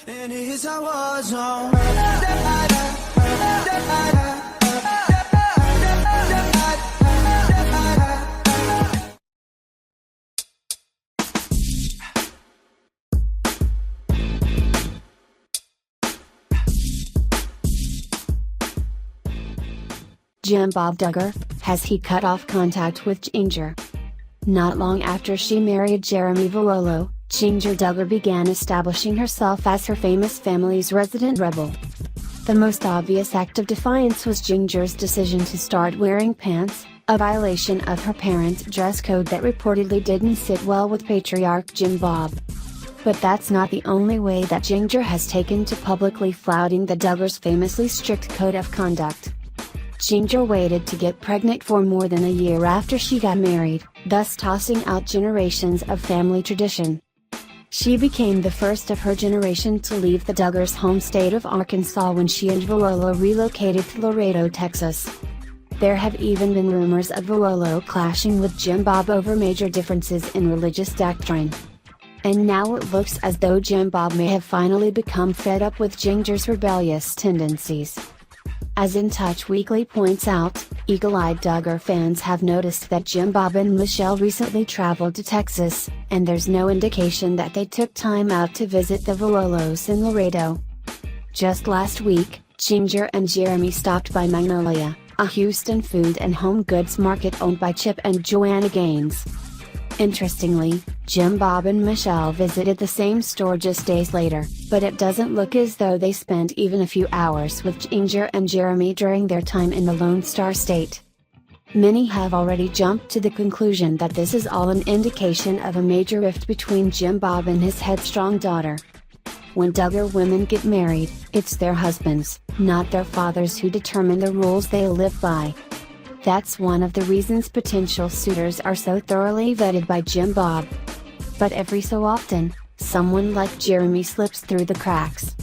And it's a war zone. Jeremy Duggar, has he cut off contact with Jinger? Not long after she married Jeremy Vuolo, Jinger Duggar began establishing herself as her famous family's resident rebel. The most obvious act of defiance was Jinger's decision to start wearing pants, a violation of her parents' dress code that reportedly didn't sit well with patriarch Jim Bob. But that's not the only way that Jinger has taken to publicly flouting the Duggars' famously strict code of conduct. Jinger waited to get pregnant for more than a year after she got married, thus tossing out generations of family tradition. She became the first of her generation to leave the Duggars' home state of Arkansas when she and Vuolo relocated to Laredo, Texas. There have even been rumors of Vuolo clashing with Jim Bob over major differences in religious doctrine. And now it looks as though Jim Bob may have finally become fed up with Jinger's rebellious tendencies. As In Touch Weekly points out, eagle-eyed Duggar fans have noticed that Jim Bob and Michelle recently traveled to Texas, and there's no indication that they took time out to visit the Vuolos in Laredo. Just last week, Jinger and Jeremy stopped by Magnolia, a Houston food and home goods market owned by Chip and Joanna Gaines. Interestingly, Jim Bob and Michelle visited the same store just days later, but it doesn't look as though they spent even a few hours with Jinger and Jeremy during their time in the Lone Star State. Many have already jumped to the conclusion that this is all an indication of a major rift between Jim Bob and his headstrong daughter. When Duggar women get married, it's their husbands, not their fathers, who determine the rules they live by. That's one of the reasons potential suitors are so thoroughly vetted by Jim Bob. But every so often, someone like Jeremy slips through the cracks.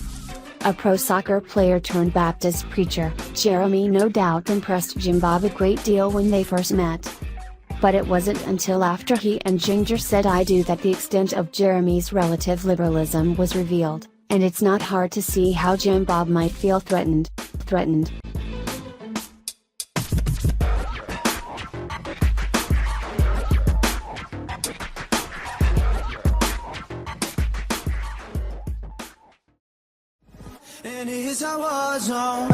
A pro soccer player turned Baptist preacher, Jeremy no doubt impressed Jim Bob a great deal when they first met. But it wasn't until after he and Jinger said "I do" that the extent of Jeremy's relative liberalism was revealed, and it's not hard to see how Jim Bob might feel threatened. And it's a war zone.